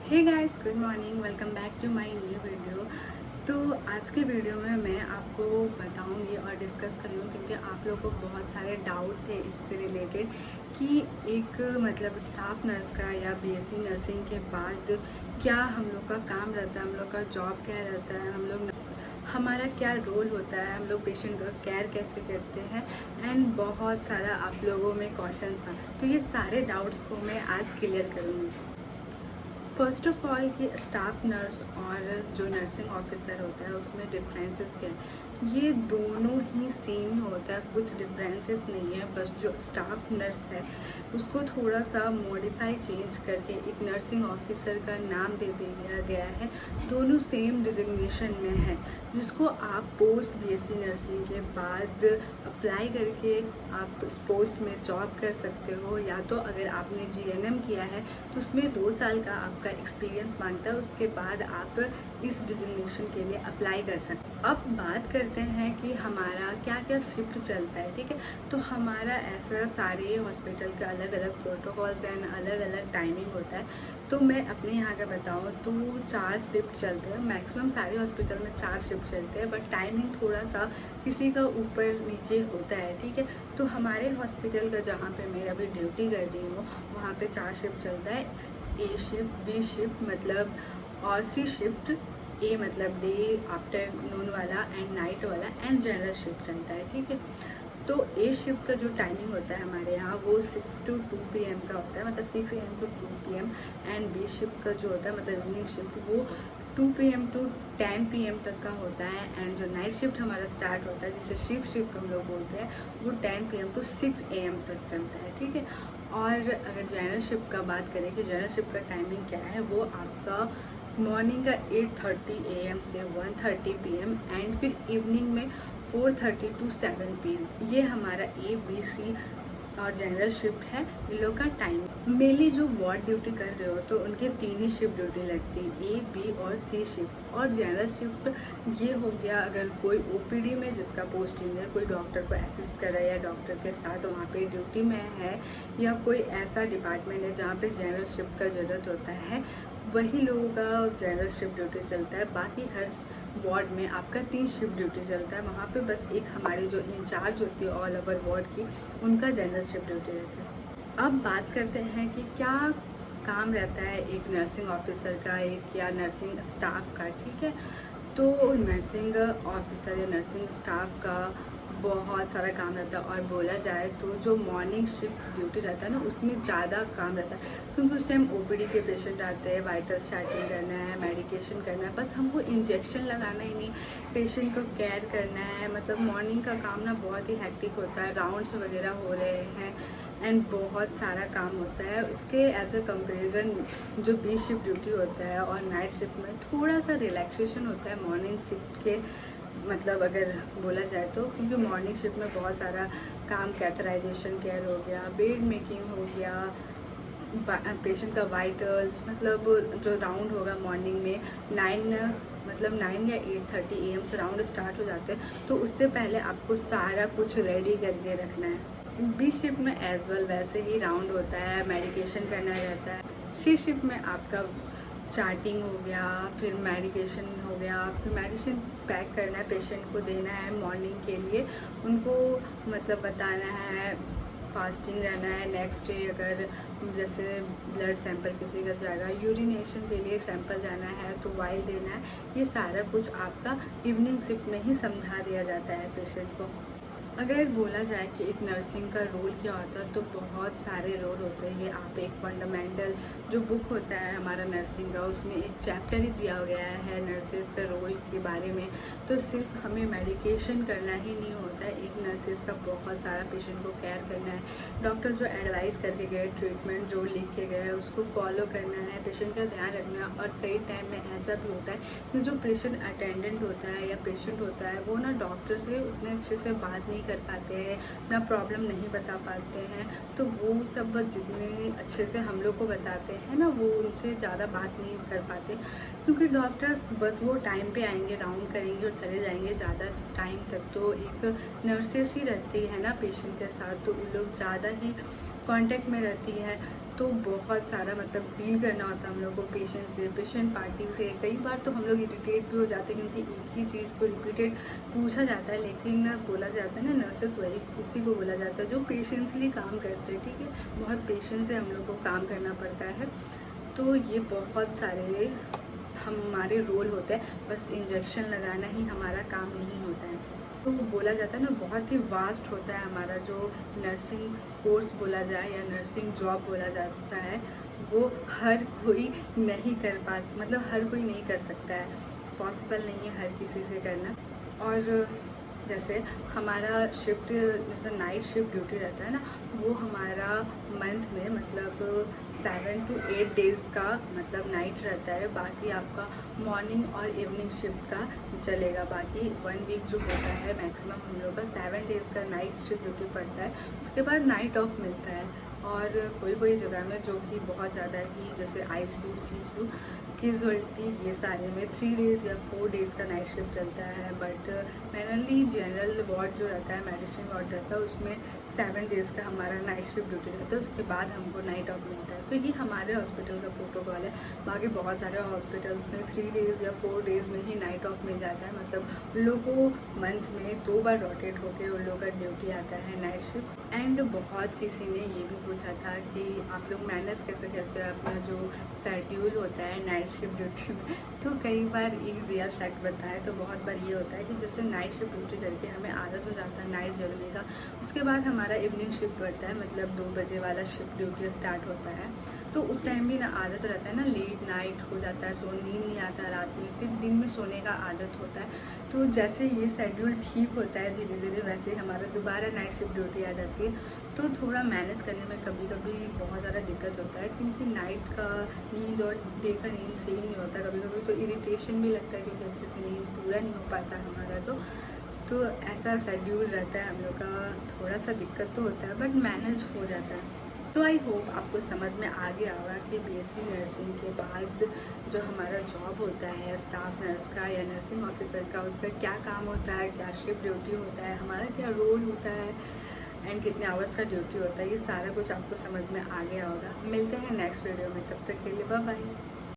Hey guys, good morning. Welcome back to my new video. तो आज के video में मैं आपको बताऊंगी और डिस्कस करूंगी क्योंकि आप लोगों को बहुत सारे डाउट थे इससे रिलेटेड कि एक स्टाफ नर्स का या बीएससी नर्सिंग के बाद क्या हम लोग का काम रहता है, हम लोग का जॉब क्या रहता है, हमारा क्या रोल होता है, हम लोग पेशेंट का केयर कैसे करते हैं एंड बहुत सारा आप लोगों में क्वेश्चन था। तो ये सारे डाउट्स को मैं आज क्लियर करूँगी। फर्स्ट ऑफ ऑल कि स्टाफ नर्स और जो नर्सिंग ऑफिसर होता है उसमें डिफरेंसेस क्या है। ये दोनों ही सेम ही होता है, कुछ डिफरेंसेस नहीं है। बस जो स्टाफ नर्स है उसको थोड़ा सा मॉडिफाई चेंज करके एक नर्सिंग ऑफिसर का नाम दे दिया गया है। दोनों सेम डिजिग्नेशन में है, जिसको आप पोस्ट बीएससी नर्सिंग के बाद अप्लाई करके आप इस पोस्ट में जॉब कर सकते हो, या तो अगर आपने जीएनएम किया है तो उसमें 2 साल का आपका एक्सपीरियंस मांगता है, उसके बाद आप इस डिजिग्नेशन के लिए अप्लाई कर सकते हैं। अब बात करते हैं कि हमारा क्या क्या शिफ्ट चलता है। ठीक है, तो हमारा ऐसा सारे हॉस्पिटल का अलग अलग प्रोटोकॉल्स एंड अलग अलग टाइमिंग होता है। तो मैं अपने यहाँ का बताऊँ तो 4 शिफ्ट चलते हैं। मैक्सिमम सारे हॉस्पिटल में 4 शिफ्ट चलते हैं, बट टाइमिंग थोड़ा सा किसी का ऊपर नीचे होता है। ठीक है, तो हमारे हॉस्पिटल का जहाँ पे मैं अभी ड्यूटी कर रही हूँ वहाँ पे 4 शिफ्ट चलता है। ए शिफ्ट, बी शिफ्ट और सी शिफ्ट। ए डे, आफ्टरनून वाला एंड नाइट वाला एंड जनरल शिफ्ट चलता है। ठीक है, तो ए शिफ्ट का जो टाइमिंग होता है हमारे यहाँ वो 6 to 2 PM का होता है, 6 AM to 2 PM। And B shift का जो होता है इवनिंग शिफ्ट वो 2 PM to 10 PM तक का होता है। एंड जो नाइट शिफ्ट हमारा स्टार्ट होता है जिसे शिफ्ट हम लोग बोलते हैं वो 10 PM to 6 AM तक चलता है। ठीक है, और अगर जनरल शिफ्ट का बात करें कि जनरल शिफ्ट का टाइमिंग क्या है, वो आपका मॉर्निंग का 8:30 AM से 1:30 PM एंड फिर इवनिंग में 4:30 to 7 PM। ये हमारा ए बी सी और जनरल शिफ्ट है इन लोग का टाइम। मेनली जो वार्ड ड्यूटी कर रहे हो तो उनके 3 ही शिफ्ट ड्यूटी लगती है, ए बी और सी शिफ्ट। और जनरल शिफ्ट ये हो गया अगर कोई ओपीडी में जिसका पोस्टिंग है, कोई डॉक्टर को असिस्ट कर रहा है या डॉक्टर के साथ वहाँ पे ड्यूटी में है, या कोई ऐसा डिपार्टमेंट है जहाँ पे जनरल शिफ्ट का ज़रूरत होता है, वही लोगों का जनरल शिफ्ट ड्यूटी चलता है। बाकी हर वार्ड में आपका 3 शिफ्ट ड्यूटी चलता है। वहाँ पे बस एक हमारी जो इंचार्ज होती है ऑल ओवर वार्ड की, उनका जनरल शिफ्ट ड्यूटी रहता है। अब बात करते हैं कि क्या काम रहता है एक नर्सिंग ऑफिसर का, एक या नर्सिंग स्टाफ का। ठीक है, तो नर्सिंग ऑफिसर या नर्सिंग स्टाफ का बहुत सारा काम रहता है। और बोला जाए तो जो मॉर्निंग शिफ्ट ड्यूटी रहता है ना, उसमें ज़्यादा काम रहता है, क्योंकि उस टाइम ओपीडी के पेशेंट आते हैं, वाइटल स्टार्टिंग करना है, मेडिकेशन करना है, बस हमको इंजेक्शन लगाना ही नहीं, पेशेंट को केयर करना है। मॉर्निंग का काम ना बहुत ही हैक्टिक होता है, राउंड्स वगैरह हो रहे हैं एंड बहुत सारा काम होता है। इसके एज अ कंपेरिजन जो बी शिफ्ट ड्यूटी होता है और नाइट शिफ्ट में थोड़ा सा रिलैक्सेशन होता है मॉर्निंग शिफ्ट के अगर बोला जाए तो, क्योंकि मॉर्निंग शिफ्ट में बहुत सारा काम, कैथराइजेशन केयर हो गया, बेड मेकिंग हो गया, पेशेंट का वाइटल्स जो राउंड होगा मॉर्निंग में 9 या 8:30 AM से राउंड स्टार्ट हो जाते हैं, तो उससे पहले आपको सारा कुछ रेडी करके रखना है। बी शिफ्ट में एज वेल वैसे ही राउंड होता है, मेडिकेशन करना रहता है। सी शिफ्ट में आपका चार्टिंग हो गया, फिर मेडिकेशन हो गया, फिर मेडिसिन पैक करना है, पेशेंट को देना है मॉर्निंग के लिए, उनको बताना है, फास्टिंग रहना है। नेक्स्ट डे अगर जैसे ब्लड सैंपल किसी का जाएगा, यूरिनेशन के लिए सैंपल जाना है तो वाइल देना है। ये सारा कुछ आपका इवनिंग शिफ्ट में ही समझा दिया जाता है पेशेंट को। अगर बोला जाए कि एक नर्सिंग का रोल क्या होता है, तो बहुत सारे रोल होते हैं। ये आप एक फंडामेंटल जो बुक होता है हमारा नर्सिंग का, उसमें एक चैप्टर ही दिया गया है नर्सेस का रोल के बारे में। तो सिर्फ हमें मेडिकेशन करना ही नहीं होता है, एक नर्सेस का बहुत सारा पेशेंट को केयर करना है। डॉक्टर जो एडवाइस करके गए, ट्रीटमेंट जो लिख के गए, उसको फॉलो करना है, पेशेंट का ध्यान रखना। और कई टाइम में ऐसा भी होता है कि जो पेशेंट अटेंडेंट होता है या पेशेंट होता है वो ना डॉक्टर से उतने अच्छे से बात नहीं कर पाते हैं, अपना प्रॉब्लम नहीं बता पाते हैं। तो वो सब जितने अच्छे से हम लोग को बताते हैं ना, वो उनसे ज़्यादा बात नहीं कर पाते, क्योंकि डॉक्टर्स बस वो टाइम पे आएंगे, राउंड करेंगे और चले जाएंगे। ज़्यादा टाइम तक तो एक नर्सेस ही रहती है ना पेशेंट के साथ, तो उन लोग ज़्यादा ही कांटेक्ट में रहती है। तो बहुत सारा मतलब डील करना होता है हम लोग को पेशेंट से, पेशेंट पार्टी से। कई बार तो हम लोग इरिटेट भी हो जाते हैं क्योंकि एक ही चीज़ को रिपीटेड पूछा जाता है, लेकिन बोला जाता है ना नर्सेस वही उसी को बोला जाता है जो पेशेंसली काम करते हैं, ठीक है। बहुत पेशेंस से हम लोग को काम करना पड़ता है। तो ये बहुत सारे हमारे रोल होते हैं, बस इंजेक्शन लगाना ही हमारा काम नहीं होता है। तो बोला जाता है ना बहुत ही वास्ट होता है हमारा जो नर्सिंग कोर्स बोला जाए या नर्सिंग जॉब बोला जाता है, वो हर कोई नहीं कर पा, मतलब हर कोई नहीं कर सकता है, पॉसिबल नहीं है हर किसी से करना। और जैसे हमारा शिफ्ट, जैसे नाइट शिफ्ट ड्यूटी रहता है ना, वो हमारा मंथ में मतलब 7 to 8 डेज़ का मतलब नाइट रहता है। बाकी आपका मॉर्निंग और इवनिंग शिफ्ट का चलेगा। बाकी 1 वीक जो होता है मैक्सिमम हम लोग का 7 डेज़ का नाइट शिफ्ट ड्यूटी पड़ता है। उसके बाद नाइट ऑफ मिलता है। और कोई कोई जगह में जो कि बहुत ज़्यादा ही जैसे ICU, CCU, कैजुअल्टी, ये सारे में 3 डेज़ या 4 डेज़ का नाइट शिफ्ट चलता है। बट मेनली जनरल वार्ड जो रहता है, मेडिसिन वार्ड रहता है, उसमें 7 डेज़ का हमारा नाइट शिफ्ट ड्यूटी रहता है। उसके बाद हमको नाइट ऑफ मिलता है। तो ये हमारे हॉस्पिटल का प्रोटोकॉल है। बाकी बहुत सारे हॉस्पिटल्स में 3 डेज़ या 4 डेज़ में ही नाइट ऑफ मिल जाता है। मतलब उन लोगों को मंथ में 2 बार रोटेट होकर उन लोगों का ड्यूटी आता है नाइट शिफ्ट। एंड बहुत किसी ने ये भी पूछा था कि आप लोग मैनेज कैसे करते हो अपना जो शेड्यूल होता है नाइट शिफ्ट ड्यूटी में। तो कई बार एक रियल फैक्ट बताएं तो बहुत बार ये होता है कि जैसे नाइट शिफ्ट ड्यूटी करके हमें आदत हो जाता है नाइट जगने का। उसके बाद हमारा इवनिंग शिफ्ट पड़ता है, मतलब 2 बजे वाला शिफ्ट ड्यूटी स्टार्ट होता है। तो उस टाइम भी ना आदत रहता है ना, लेट नाइट हो जाता है, नींद नहीं आता रात में, फिर दिन में सोने का आदत होता है। तो जैसे ये शेड्यूल ठीक होता है धीरे धीरे, वैसे ही हमारा दोबारा नाइट शिफ्ट ड्यूटी आ जाती है। तो थोड़ा मैनेज करने में कभी कभी बहुत ज़्यादा दिक्कत होता है क्योंकि नाइट का नींद और डे का नींद सेम नहीं होता। कभी कभी तो इरिटेशन भी लगता है क्योंकि अच्छे से नींद पूरा नहीं हो पाता हमारा। तो ऐसा शेड्यूल रहता है हम लोग का, थोड़ा सा दिक्कत तो होता है बट मैनेज हो जाता है। तो आई होप आपको समझ में आ गया होगा कि BSc नर्सिंग के बाद जो हमारा जॉब होता है स्टाफ नर्स का या नर्सिंग ऑफिसर का, उसका क्या काम होता है, क्या शिफ्ट ड्यूटी होता है, हमारा क्या रोल होता है एंड कितने आवर्स का ड्यूटी होता है। ये सारा कुछ आपको समझ में आ गया होगा। मिलते हैं नेक्स्ट वीडियो में, तब तक के लिए बाय बाय।